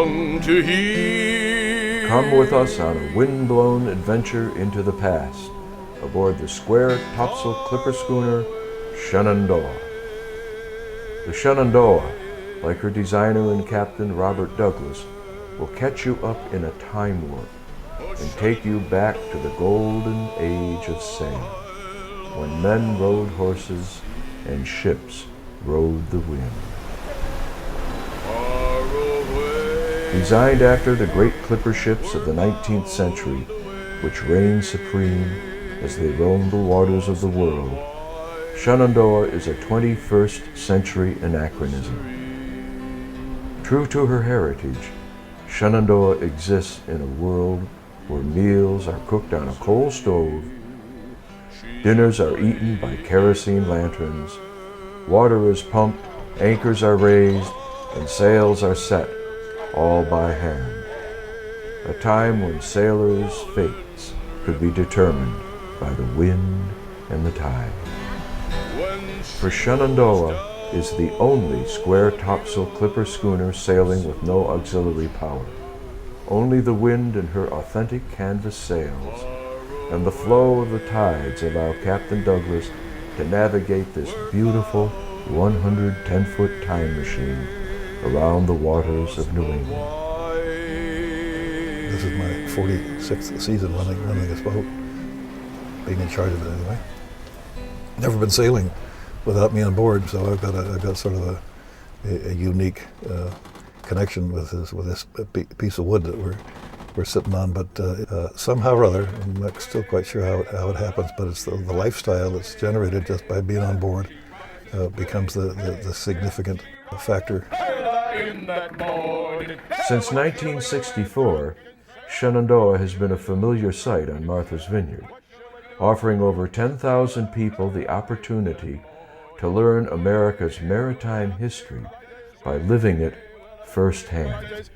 long to hear. Come with us on a wind-blown adventure into the past, aboard the square topsail clipper schooner Shenandoah. The Shenandoah, like her designer and captain Robert Douglas, will catch you up in a time warp and take you back to the golden age of sail, when men rode horses and ships rode the wind. Designed after the great clipper ships of the 19th century, which reigned supreme as they roamed the waters of the world, Shenandoah is a 21st century anachronism. True to her heritage, Shenandoah exists in a world where meals are cooked on a coal stove, dinners are eaten by kerosene lanterns, water is pumped, anchors are raised, and sails are set, all by hand. A time when sailors' fates could be determined by the wind and the tide. For Shenandoah is the only square topsail clipper schooner sailing with no auxiliary power. Only the wind and her authentic canvas sails and the flow of the tides allow Captain Douglas to navigate this beautiful 110-foot time machine around the waters of New England. This is my 46th season running this boat, being in charge of it anyway. Never been sailing without me on board, so I've got sort of a unique connection with this piece of wood that we're sitting on. But somehow or other, I'm not still quite sure how it happens, but it's the lifestyle that's generated just by being on board becomes the significant factor. Since 1964, Shenandoah has been a familiar sight on Martha's Vineyard, offering over 10,000 people the opportunity to learn America's maritime history by living it firsthand.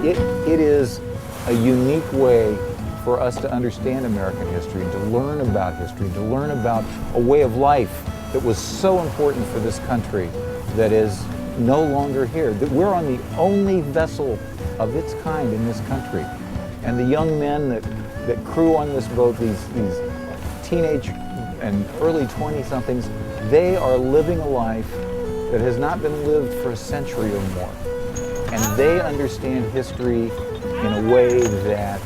It is a unique way for us to understand American history, to learn about history, to learn about a way of life that was so important for this country that is no longer here. That we're on the only vessel of its kind in this country. And the young men that crew on this boat, these teenage and early 20-somethings, they are living a life that has not been lived for a century or more. And they understand history in a way that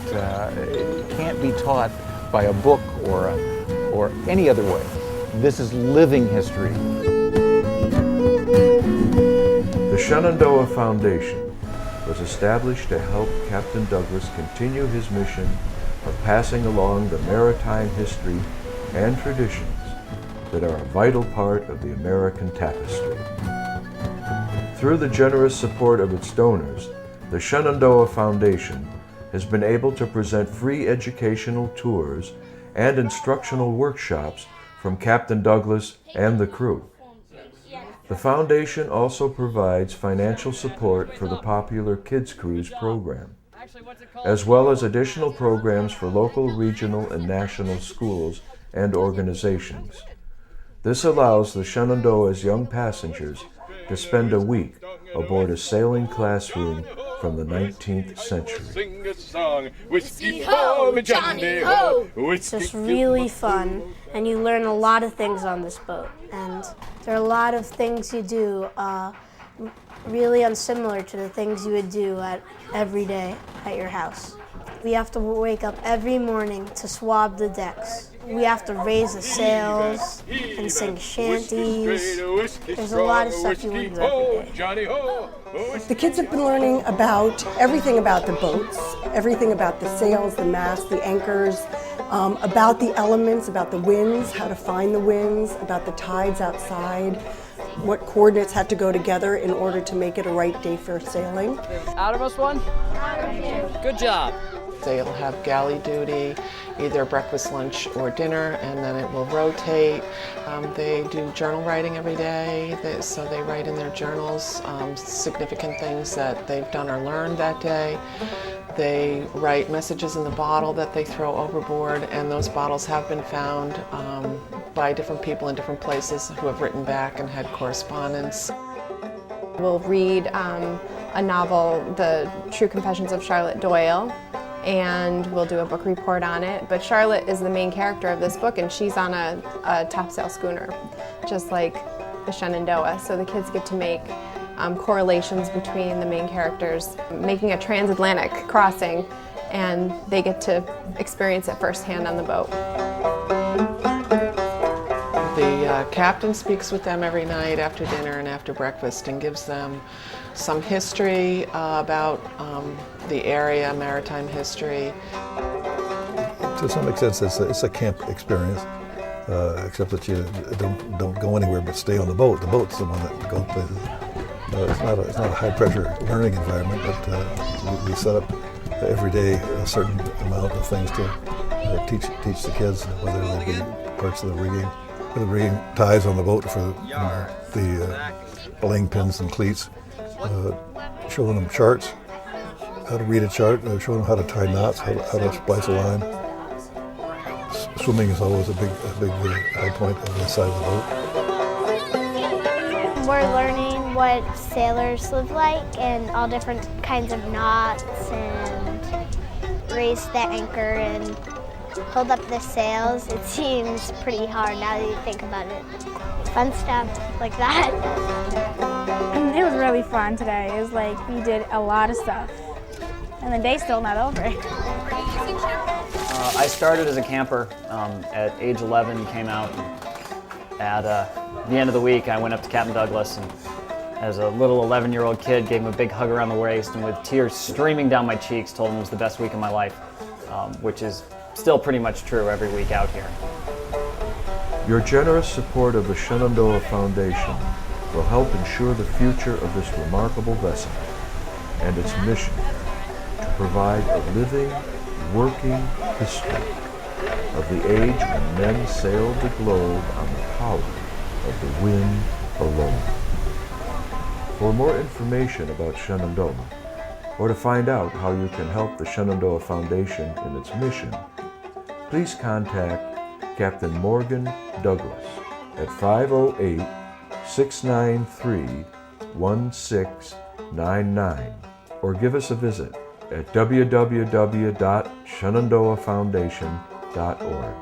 can't be taught by a book or any other way. This is living history. The Shenandoah Foundation was established to help Captain Douglas continue his mission of passing along the maritime history and traditions that are a vital part of the American tapestry. Through the generous support of its donors, the Shenandoah Foundation has been able to present free educational tours and instructional workshops from Captain Douglas and the crew. The foundation also provides financial support for the popular Kids Cruise program, as well as additional programs for local, regional, and national schools and organizations. This allows the Shenandoah's young passengers to spend a week aboard a sailing classroom from the 19th century. It's just really fun, and you learn a lot of things on this boat. And there are a lot of things you do really unsimilar to the things you would do every day at your house. We have to wake up every morning to swab the decks. We have to raise the sails and sing shanties. There's a lot of stuff you learn every day. The kids have been learning about everything about the boats, everything about the sails, the masts, the anchors, about the elements, about the winds, how to find the winds, about the tides outside, what coordinates had to go together in order to make it a right day for sailing. Outermost one? Good job. They'll have galley duty, either breakfast, lunch, or dinner, and then it will rotate. They do journal writing every day, so they write in their journals significant things that they've done or learned that day. They write messages in the bottle that they throw overboard, and those bottles have been found by different people in different places who have written back and had correspondence. We'll read a novel, The True Confessions of Charlotte Doyle, and we'll do a book report on it. But Charlotte is the main character of this book, and she's on a topsail schooner, just like the Shenandoah. So the kids get to make correlations between the main characters making a transatlantic crossing, and they get to experience it firsthand on the boat. The captain speaks with them every night after dinner and after breakfast and gives them some history about the area, maritime history. To some extent, it's a camp experience, except that you don't go anywhere but stay on the boat. The boat's the one that goes places. It's not a high-pressure learning environment, but we set up every day a certain amount of things to teach the kids, whether they be parts of the rigging, ties on the boat for the belaying pins and cleats, showing them charts, how to read a chart, showing them how to tie knots, how to splice a line. Swimming is always a big high point on the side of the boat. We're learning what sailors live like and all different kinds of knots and raise the anchor and hold up the sails. It seems pretty hard now that you think about it. Fun stuff like that. It was really fun today. It was like we did a lot of stuff. And the day's still not over. I started as a camper at age 11, came out, and at the end of the week I went up to Captain Douglas and as a little 11-year-old kid gave him a big hug around the waist and with tears streaming down my cheeks told him it was the best week of my life, which is still pretty much true every week out here. Your generous support of the Shenandoah Foundation will help ensure the future of this remarkable vessel and its mission to provide a living, working history of the age when men sailed the globe on the power of the wind alone. For more information about Shenandoah, or to find out how you can help the Shenandoah Foundation in its mission, please contact Captain Morgan Douglas at 508-693-1699 or give us a visit at www.shenandoahfoundation.org.